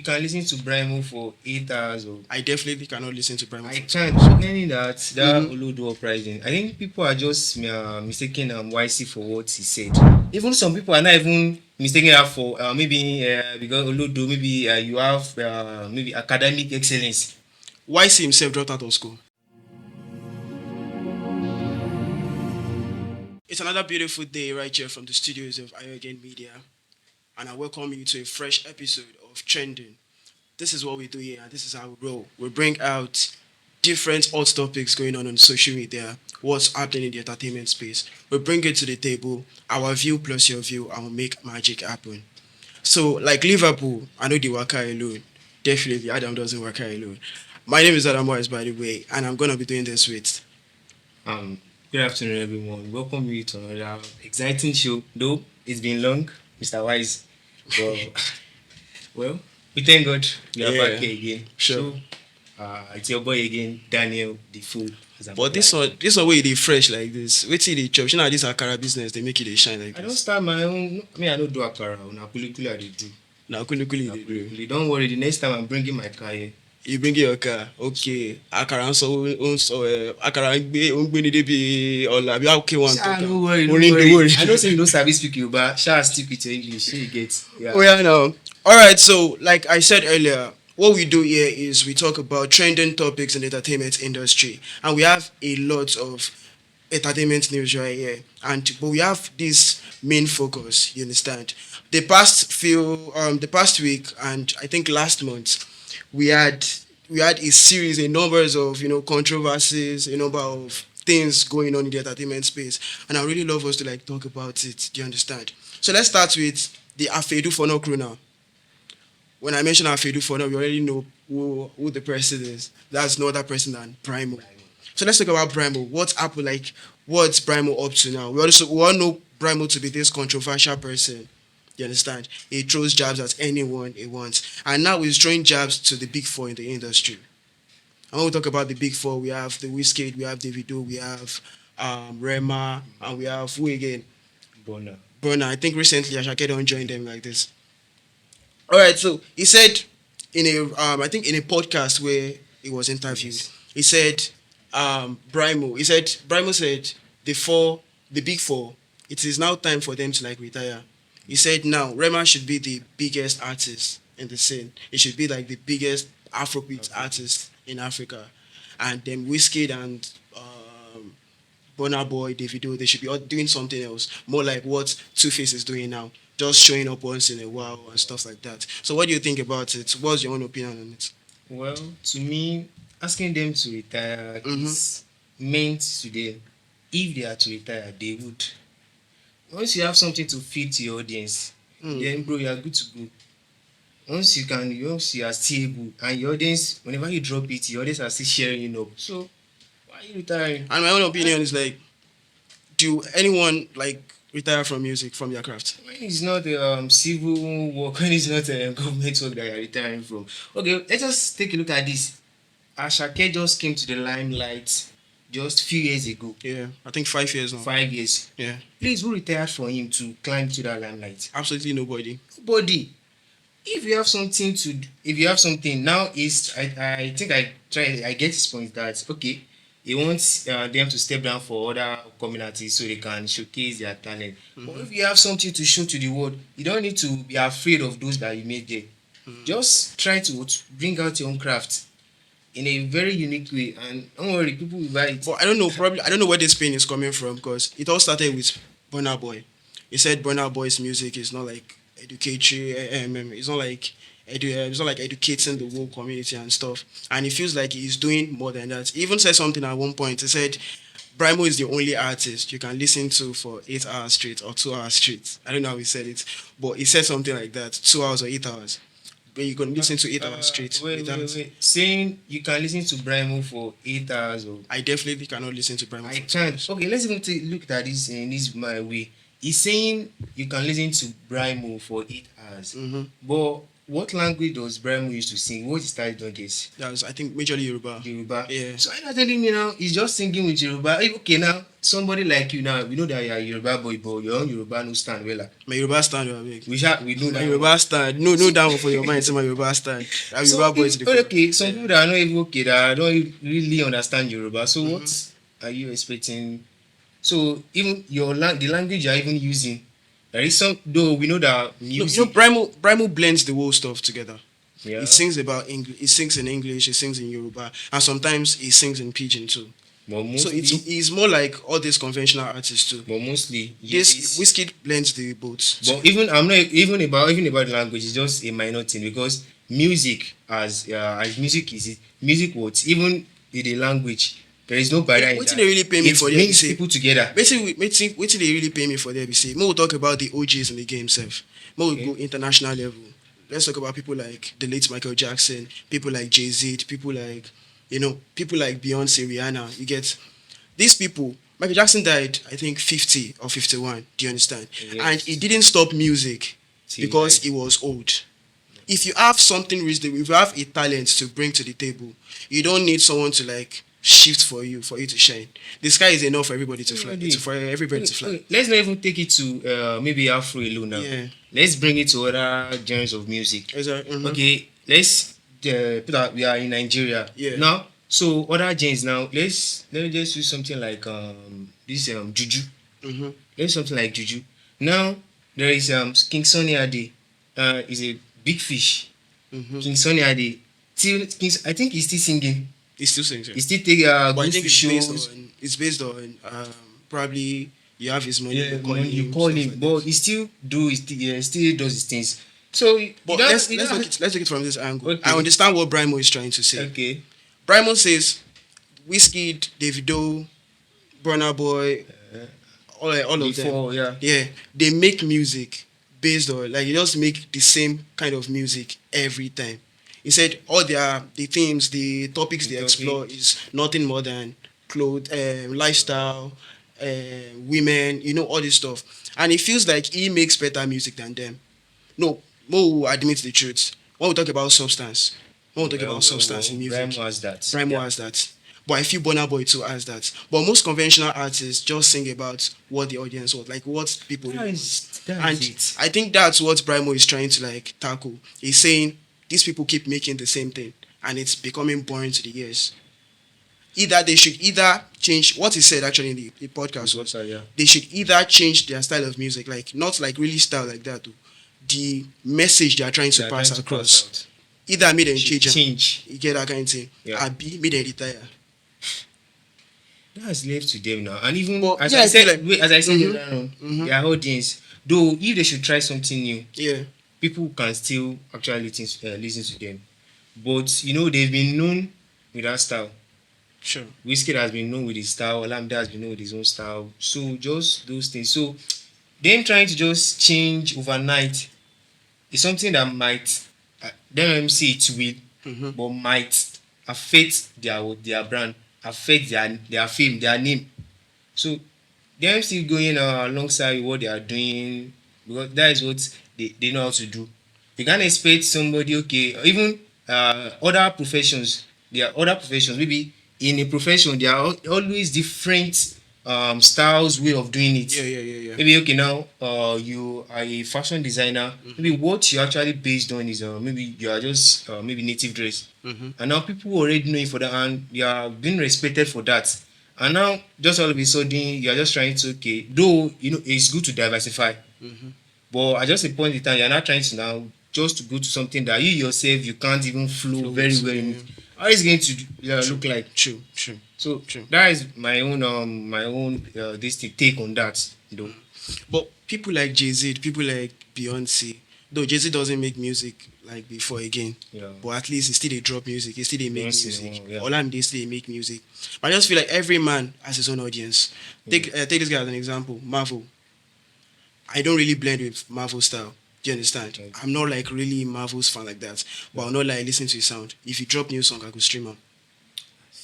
can listen to Brimo for 8 hours. Or I definitely cannot listen to Brimo. I can't. Meaning that Olodo uprising. I think people are just mistaking YC for what he said. Even some people are not even mistaking that for maybe because Olodo maybe you have maybe academic excellence. YC himself dropped out of school. It's another beautiful day right here from the studios of AYOGEN Media, and I welcome you to a fresh episode of Trending. This is what we do here, and this is how we roll. We bring out different hot topics going on social media, what's happening in the entertainment space. We bring it to the table, our view plus your view, and we make magic happen. So, like Liverpool, I know they work alone. Definitely, Adam doesn't work alone. My name is Adam Wise, by the way, and I'm gonna be doing this with. Good afternoon, everyone. Welcome you to another exciting show. Though it's been long, Mr. Wise. Well, we thank God we are back here again. Sure. So, it's your boy again, Daniel the Fool. But this one way they fresh like this. Wait till they chop. You know this Akara business, they make it they shine like this. I don't start my own. I don't do Akara. Na kulikuli I dey do. Now kulikuli they do. Kulikuli. Don't worry. The next time I'm bringing my car here. You bring your car, okay. Akara so Akara ngbe ni debi ola bi okay one talk. No worry. I don't say you don't service speak Yoruba. Shall stick with your English. Shall you get? Yeah. Oh yeah, now. All right. So like I said earlier, what we do here is we talk about trending topics in the entertainment industry, and we have a lot of entertainment news right here. But we have this main focus. You understand? The past week, and I think last month, we had a series, a numbers of controversies, a number of things going on in the entertainment space, and I really love us to like talk about it. Do you understand? So let's start with the Afedu Fono crew now. When I mention Afedu Fono, we already know who the person is. That's no other person than Brimo. So let's talk about Brimo. What's happened? Like, what's Brimo up to now? We all know Brimo to be this controversial person. You understand? He throws jabs at anyone he wants. And now he's throwing jabs to the big four in the industry. And when we talk about the big four, we have the Wizkid, we have Davido, we have Rema, and we have who again? Burna. I think recently Ashake don't join them like this. All right, so he said in a podcast where he was interviewed, he said Brimo said the big four, it is now time for them to like retire. He said now Rema should be the biggest artist in the scene. It should be like the biggest Afrobeat artist in Africa. And then Wizkid and Burna Boy, Davido, they should be all doing something else. More like what Two-Face is doing now. Just showing up once in a while and stuff like that. So what do you think about it? What's your own opinion on it? Well, to me, asking them to retire is meant to them. If they are to retire, they would. Once you have something to feed to your audience, then bro, you are good to go. Once you are stable, and your audience, whenever you drop it, your audience are still sharing you up. So why are you retiring? And my own opinion is like, do anyone like retire from music, from your craft? When it's not civil work, when it's not government work that you're retiring from. Okay, let's just take a look at this. Ashake just came to the limelight just few years ago. Yeah, I think 5 years now. 5 years. Yeah. Please, who retired for him to climb to that limelight? Absolutely nobody. Nobody. If you have something now, I think I get his point that okay, he wants them to step down for other communities so they can showcase their talent. But if you have something to show to the world, you don't need to be afraid of those that you made there. Just try to bring out your own craft in a very unique way, and don't worry, people will buy it. But I don't know where this pain is coming from, because it all started with Burna Boy. He said Burna Boy's music is not like educatory, it's not like educating the whole community and stuff. And he feels like he's doing more than that. He even said something at one point. He said Brimo is the only artist you can listen to for 8 hours straight or 2 hours straight. I don't know how he said it, but he said something like that, 2 hours or 8 hours. But you can listen to 8 hours straight. Wait. Saying you can listen to Brimo for 8 hours. I definitely cannot listen to Brimo. I can't. Okay, let's even look at this in this my way. He's saying you can listen to Brimo for 8 hours. But what language does Brahmo used to sing? What style do this? That's, I think, majorly Yoruba. Yoruba. Yeah. So I'm not telling me now, he's just singing with Yoruba. Okay, now somebody like you now, we know that you're a Yoruba boy, but your own Yoruba no stand well. My Yoruba stand, you big. We know My that one. Yoruba stand. No, no So, down for your mind. Say my Yoruba stand. I'm so Yoruba boy to the core. okay, some people that are not even okay, that don't really understand Yoruba. So Mhm. what are you expecting? So even the language you're even using, there is some, though we know that No, music. Brimo blends the whole stuff together. Yeah. He sings about English. He sings in English. He sings in Yoruba, and sometimes he sings in Pidgin too. But So mostly, it's more like all these conventional artists too. but mostly, This Whiskey blends the both. but even I'm not even about the language. It's just a minor thing because music as music is music words even in the language there is no barrier in What that. they really pay me It for there? brings Say, people together. basically, what they really pay me for there? We say, more we talk about the OGs in the game, self. More we Okay. go international level. Let's talk about people like the late Michael Jackson, people like Jay-Z, people like, people like Beyonce, Rihanna. You get these people. Michael Jackson died, I think, 50 or 51. Do you understand? Yes. And he didn't stop music Till because like- he was old. If you have something reasonable, if you have a talent to bring to the table, you don't need someone to like shift for you to shine. The sky is enough for everybody to fly. Already. For everybody to fly. Okay, let's not even take it to maybe Afro alone now. Yeah. Let's bring it to other genres of music. Exactly. Mhm. Okay, let's put that we are in Nigeria Yeah. now. So other genres now. Let me just use something like this juju. Mhm. Let's something like juju. Now there is King Sunny Ade. Is a big fish. Mhm. King Sunny Ade. I think he's still singing. He still sings. He still take But I goes think to it's shows. based on probably you have his money. Yeah, you call when him. you call stuff him, like but that. he still does his things. So But let's take it from this angle. Okay. I understand what Brimo is trying to say. Okay. Brimo says Whiskey, Davido, Burna Boy, all of them. Before, yeah. Yeah, they make music based on like they just make the same kind of music every time. He said all the themes, the topics they The explore is nothing more than clothes, lifestyle, women, all this stuff. And it feels like he makes better music than them. No, Mo will admit the truth. When we talk about substance, in music, Brahmo has that. Brimo Yeah. has that. But I feel Burna Boy too has that. But most conventional artists just sing about what the audience wants, like what people really want. That And is it. I think that's what Brimo is trying to like tackle. He's saying these people keep making the same thing and it's becoming boring to the ears. They should either change what he said actually in the podcast was Yeah. they should either change their style of music, like not like really style like that, though. The message they are trying to They are pass trying to across. pass Either made them out. change, Change. you get that kind of thing. Yeah. Or B made them retire. That's left to them now. And even But, as yeah, I I feel said, like- wait, as I said Mhm. earlier on, Mhm. their audience, though if they should try something new, Yeah. people can still actually listen to them. But they've been known with that style. Sure. Wizkid has been known with his style, Olamide has been known with his own style. So just those things. So them trying to just change overnight is something that might them MC it will, Mhm. but might affect their brand, affect their fame, their name. So them still going alongside what they are doing because that is what they know how to do. You can't expect somebody, okay, even other professions. There are other professions. Maybe in a profession there are always different styles, way of doing it. Yeah. Maybe okay now you are a fashion designer. Maybe what you actually based on is maybe you are just maybe native dress. Mhm. And now people already know you for that and you are being respected for that. And now just all of a sudden you are just trying to, okay, though it's good to diversify, Mhm. but at just a point in time you're not trying to now just to go to something that you yourself you can't even flow very with, well in yeah. it. How is it going to look like? True. So True. that is my own this take on that though. But people like Jay-Z, people like Beyonce, though Jay-Z doesn't make music like before again. Yeah. But at least he still they drop music, he still they make Beyonce, music. yeah. Olamide still they make music. But I just feel like every man has his own audience. Take this guy as an example, Marvel. I don't really blend with Marvel style. Do you understand? Okay. I'm not like really Marvel's fan like that. But I'll not like listen to his sound. If you drop new song, I could stream them.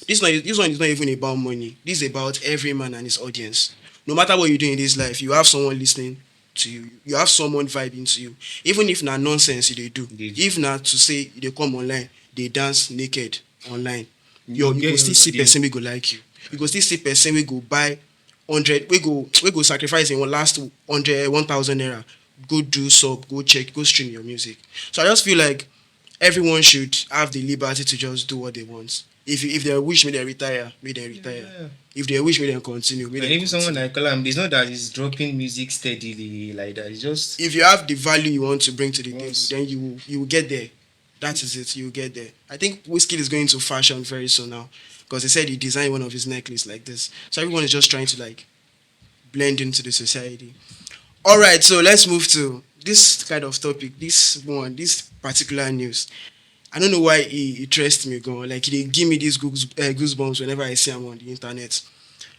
This one is not even about money. This is about every man and his audience. No matter what you do in this life, you have someone listening to you. You have someone vibing to you. Even if na nonsense they do. Indeed. If na to say they come online, they dance naked online. You You go get still see the person we go like you. You go still see person we go buy 100, we go sacrifice in one last 100, 1,000 naira. Go do sub, go check, go stream your music. So I just feel like everyone should have the liberty to just do what they want. If they wish me they retire, may they retire. Yeah. If they wish me they continue, may And they even someone continue. like Kalam, it's not that he's dropping music steadily like that. It's just If you have the value you want to bring to the table, Yes. then you will get there. That is it. You will get there. I think Whiskey is going to fashion very soon now because he said he designed one of his necklaces like this. So everyone is just trying to like blend into the society. All right, so let's move to this kind of topic. This particular news. I don't know why it interests me. Going like they give me these goosebumps whenever I see him on the internet.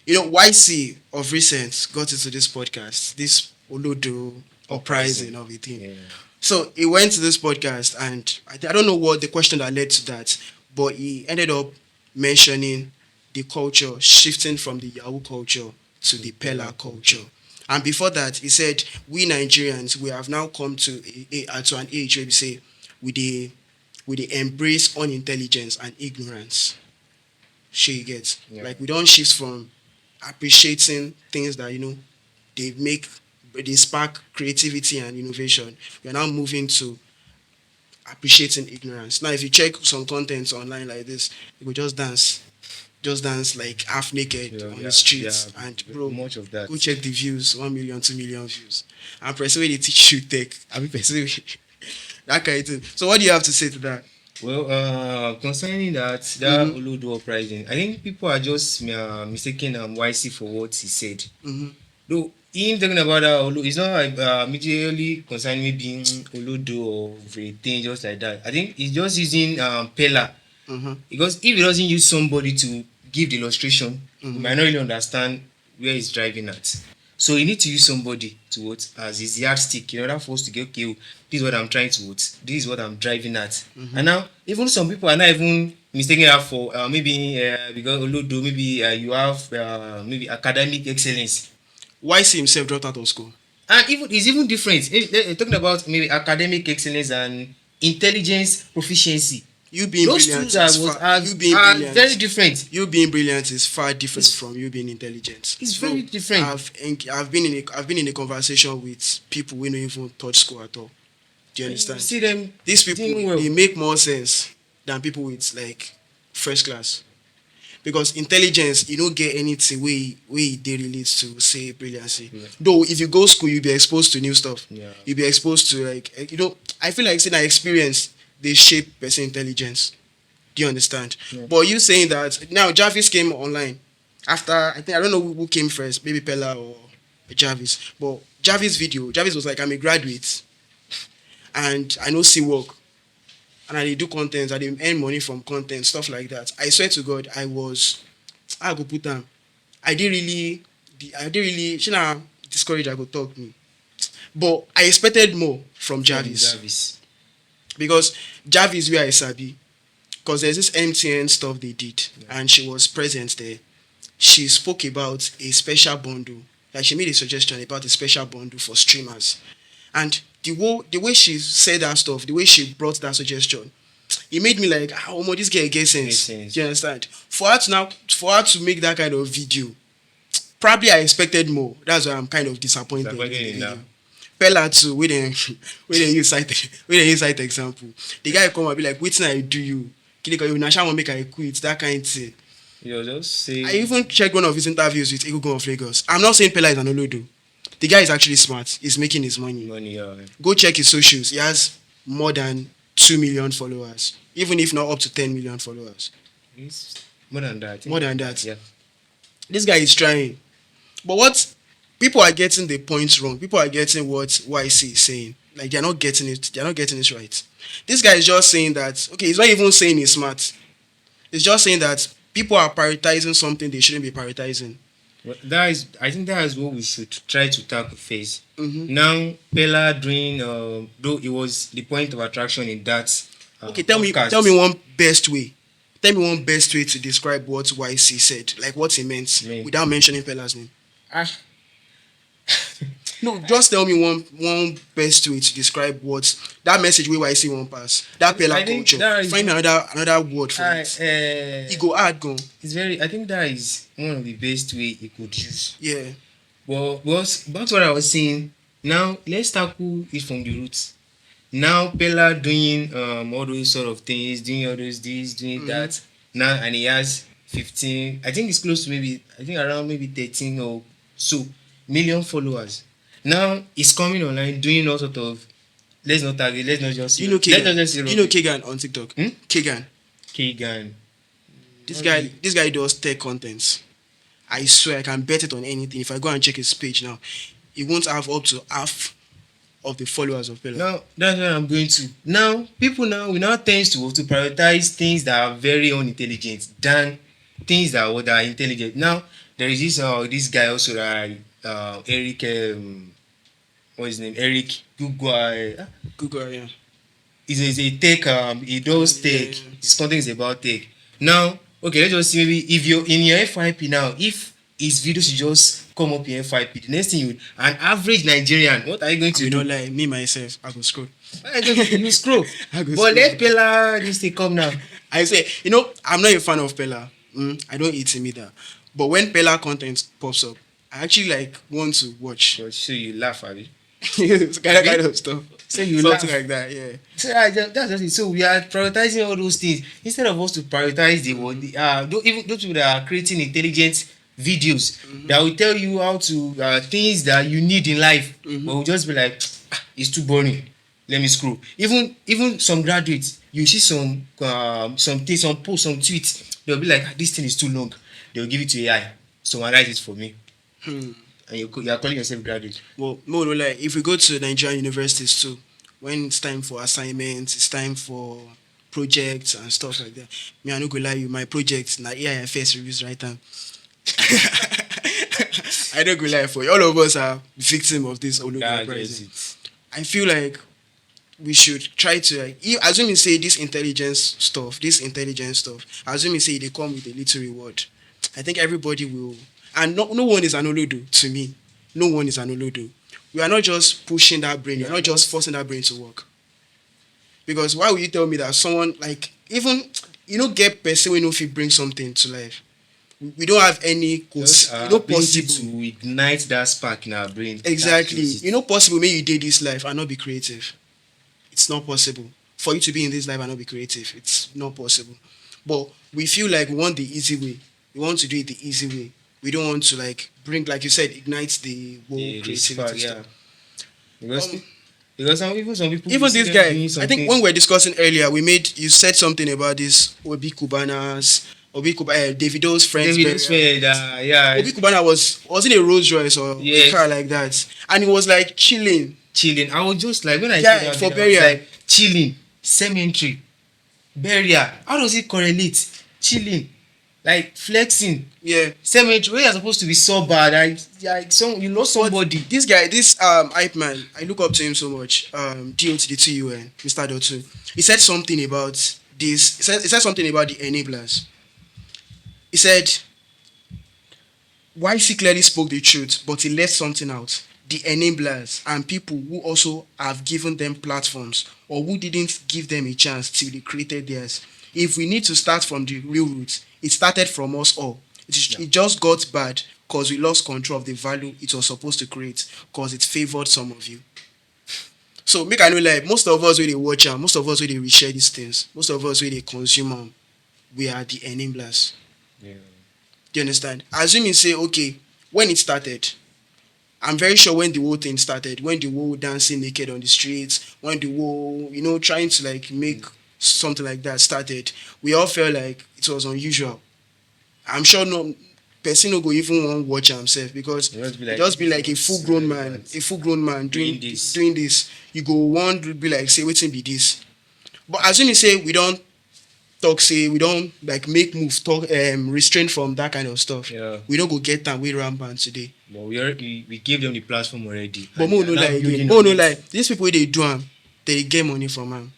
You know, YC of recent got into this podcast, this Olodo uprising of a thing. yeah. So he went to this podcast, and I don't know what the question that led to that, but he ended up mentioning the culture shifting from the Yahoo culture to the Pella culture. And before that, he said, we Nigerians, we have now come to to an age where we say, we dey embrace unintelligence and ignorance. Sure you get. Yeah. Like we don't shift from appreciating things that they spark creativity and innovation. We are now moving to appreciating ignorance. Now if you check some contents online like this, you will just dance like half naked on the streets, and bro, much of that. go check the views, 1 million, 2 million views. And person wey dey teach you tech, I mean person wey that kind of thing. So what do you have to say to that? Well, concerning that Olodo uprising, I think people are just mistaking YC for what he said. Mm-hmm. Though him talking about that Olodo, it's not like immediately concerning me being Olodo or a thing just like that. I think he's just using Pella. Mm-hmm. Because if he doesn't use somebody to give the illustration, you might not really understand where he's driving at. So you need to use somebody to what as his yardstick in order for us to get okay, this is what I'm trying to what, this is what I'm driving at. And now even some people are not even mistaking that for maybe because Olodo maybe you have maybe academic excellence. YC himself dropped out of school. And even it's even different. Talking about maybe academic excellence and intelligence proficiency. You being Those brilliant two are, is what far, are, you being are brilliant. very different. You being brilliant is far different from you being intelligent. It's very different. I've been in a conversation with people who don't even touch school at all. Do you understand? See them. These people doing well. they make more sense than people with like first class. Because intelligence, you don't get anything way they relate to say brilliancy. Yeah. Though if you go school, you'll be exposed to new stuff. Yeah. You'll be exposed to like I feel like saying that experience they shape person intelligence. Do you understand? Yeah. But you saying that now Jarvis came online after I don't know who came first, maybe Pella or Jarvis. But Jarvis was like, I'm a graduate and I know see work. And I dey do content, I dey earn money from content, stuff like that. I swear to God, I go put am. I did really shina discourage I go talk me. But I expected more from Jarvis. Because Jarvis where I sabi. Because there's this MTN stuff they did, and she was present there. She spoke about a special bundle. Like she made a suggestion about a special bundle for streamers. And the way she said that stuff, the way she brought that suggestion, it made me like, this girl gets sense. Makes sense. Do you understand? For her to make that kind of video, probably I expected more. That's why I'm kind of disappointed. In the video. Pella too, we didn't use site example. The guy come and be like, "Waiting I do you? You now make I quit." That kind of thing. You just say. I even checked one of his interviews with Egungun of Lagos. I'm not saying Pella is an Olodo. The guy is actually smart. He's making his money. Go check his socials. He has more than 2 million followers, even if not up to 10 million followers. It's more than that. More than that. Yeah. This guy is trying. But what people are getting the points wrong. People are getting what YC is saying. Like they're not getting it. They're not getting it right. This guy is just saying that, okay, he's not even saying he's smart. He's just saying that people are prioritizing something they shouldn't be prioritizing. Well, I think that is what we should try to tackle first. Mm-hmm. Now, Pella doing, though it was the point of attraction in that. Okay, tell me one best way. Tell me one best way to describe what YC said, like what he meant, without mentioning Pella's name. No, just tell me one best way to describe what that message wey YC wan pass. That Pella I think culture. that is Find another word for I it. E go hard gan. it's very. I think that is one of the best way you could use. Yeah. But back to what I was saying. Now let's tackle it from the roots. Now Pella doing all those sort of things, doing all those this, doing Mhm. that. Now and he has 15. I think it's close to maybe I think around maybe 13 or so million followers. Now he's coming online doing all sort of let's not target, let's not just Do you know let's not Kagan? just say Do you know rubbish. Kagan on TikTok? Hmm? Kagan. Kagan. This guy does tech content. I swear I can bet it on anything. If I go and check his page now, he won't have up to half of the followers of Pella. Now that's what I'm going to. Now people now we now tends to prioritize things that are very unintelligent than things that are intelligent. Now there is this guy also that Eric what's his name? Eric Google Google, yeah. is a tech he does Yeah, tech. yeah. His content is about tech. Now okay let's just see maybe if you're in your FYP now if his videos should just come up in FYP the next thing you an average Nigerian what are you going I to will do? not lie, me myself, I go scroll. You scroll. I go But let scroll. Pella this thing come now. I say, I'm not a fan of Pella. I don't eat him either. But when Pella content pops up, I actually like want to watch. So you laugh at it. It's kind of stuff. So you Something laugh. like that, yeah. So that's just it. So we are prioritizing all those things instead of us to prioritize those people that are creating intelligent videos that will tell you how to things that you need in life. But we'll just be like, it's too boring. Let me scroll. Even some graduates, you see some things, some posts, some tweets. They'll be like, this thing is too long. They'll give it to AI. Summarize it for me. And you are calling yourself graduate. Well, more or less, if we go to Nigerian universities too, when it's time for assignments, it's time for projects and stuff like that. Me, I no go lie you, my projects na AIFS reviews right now. I don't go lie for you. All of us are victim of this Olugo That's uprising. it. I feel like we should try to assume you say this intelligence stuff, assume you say they come with a little reward. I think everybody will, and no one is an olodo to me. No one is an olodo. We are not just pushing that brain, you're not just forcing that brain to work. Because why would you tell me that someone like even get person we know if you bring something to life? We don't have any Just ability possible. to ignite that spark in our brain. Exactly. That's it. Possible may you date this life and not be creative. It's not possible. For you to be in this life and not be creative, it's not possible. But we feel like we want the easy way. We want to do it the easy way. We don't want to bring, like you said, ignite the whole The creativity spark, yeah. stuff. Because Um, because some people Even you see this them guy, doing I something- think when we were discussing earlier, you said something about this Davido's friends. David burial. said, yeah, Obi Kubana was it a Rolls Royce or Yes. a car like that? And he was like chilling. chilling. I was just like when I Yeah, saw that for video, I was burial. like chilling, cemetery, burial. How does it correlate? Chilling, like flexing, Yeah. cemetery. Where you're supposed to be sober, you lost somebody. This guy, this hype man, I look up to him so much. DO to the TUN, Mr. Dotu. He said something about this. He said something about the enablers. He said YC clearly spoke the truth, but he left something out. The enablers and people who also have given them platforms or who didn't give them a chance till they created theirs. If we need to start from the real roots, it started from us all. It just got bad because we lost control of the value it was supposed to create because it favored some of you. So make I know like most of us wey dey watch am, most of us wey dey reshare these things, most of us wey dey consume am, we are the enablers. Yeah. Do you understand? Assuming say, okay, when it started, I'm very sure when the whole thing started, when the whole dancing naked on the streets, when the whole, trying to make something like that started, we all felt like it was unusual. I'm sure no person no go even want watch himself because just be like a full-grown man doing this. You go want to be like, say, wetin be this? But assuming say we don't talk, say we don't make move, talk, restrain from that kind of stuff. Yeah. We don't go get that way rampant today. But we gave them the platform already. But And more they no are now lie building again. on More no it. lie. These people they do am, they get money from am.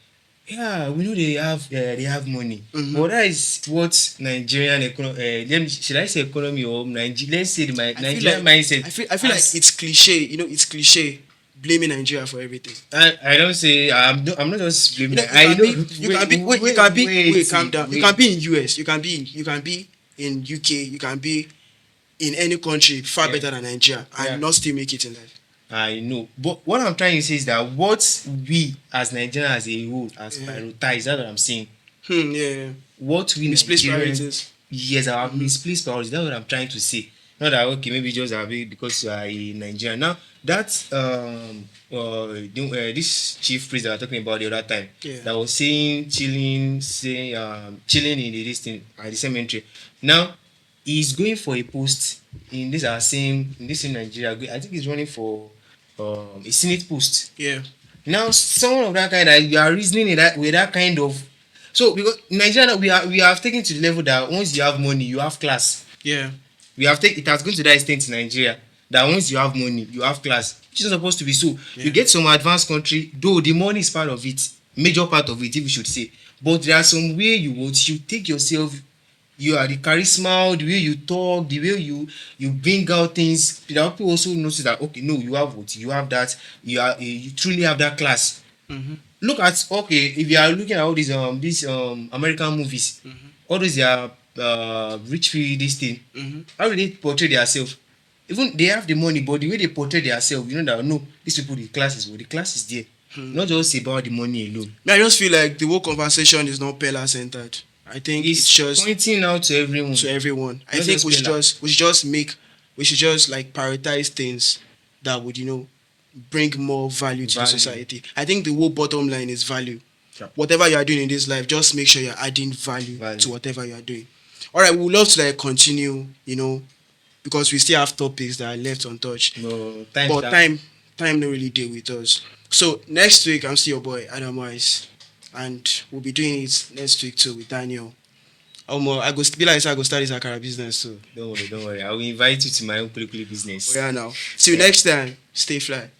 Yeah, we know they have money, Mm-hmm. but that is what Nigerian economy. Should I say economy or Nigeria? Let's say the I feel Nigerian like mindset. I feel like As it's cliche. It's cliche blaming Nigeria for everything. I don't say I'm not just blaming. You I can know. be wait, calm down. You can Wait. be in US. You can be in UK. You can be in any country far Yeah, better than Nigeria and yeah. not still make it in life. I know, but what I'm trying to say is that what we as Nigerians as a whole as Yeah. prioritize. That's what I'm saying. Yeah, yeah. What we Misplaced Nigerians, priorities. yes, our Mm-hmm. misplaced priorities. That's what I'm trying to say. Not that okay, maybe just because you are a Nigerian. Now that this chief priest that I was talking about the other time Yeah. that was saying chilling in this thing at the cemetery. Now he's going for a post in this same Nigeria. I think he's running for a senate post. Yeah. Now, someone of that kind that you are reasoning in that with that kind of so because in Nigeria now, we have taken to the level that once you have money, you have class. Yeah. We have taken it has gone to that extent in Nigeria that once you have money, you have class, which is not supposed to be so. You Yeah. get some advanced country, though the money is part of it, major part of it, if you should say. But there are some way you take yourself, you are the charisma, the way you talk, the way you bring out things. People also notice that okay, no, you have what you have that, you truly have that class. Mm-hmm. Look at okay if you are looking at all these American movies, Mm-hmm. all those their rich people this thing, Mm-hmm. how do they portray themselves? Even they have the money, but the way they portray themselves, you know that no, these people the class is there, not just about the money alone. I just feel like the whole conversation is not Pella centered. I think it's It's just pointing out to everyone, to everyone. I not think just Pella. we should just like prioritize things that would bring more value to the Value. society. I think the whole bottom line is value. Yeah. Whatever you are doing in this life, just make sure you're adding value Value. to whatever you are doing. All right, we would love to like continue, because we still have topics that are left untouched. No time. But time don't really deal with us. So next week I'm still your boy Adam Wise, and we'll be doing it next week too with Daniel. I go be like I go start this Akara business too. Don't worry. I will invite you to my own Kulikuli business. Oh yeah, now. See you next time. Stay fly.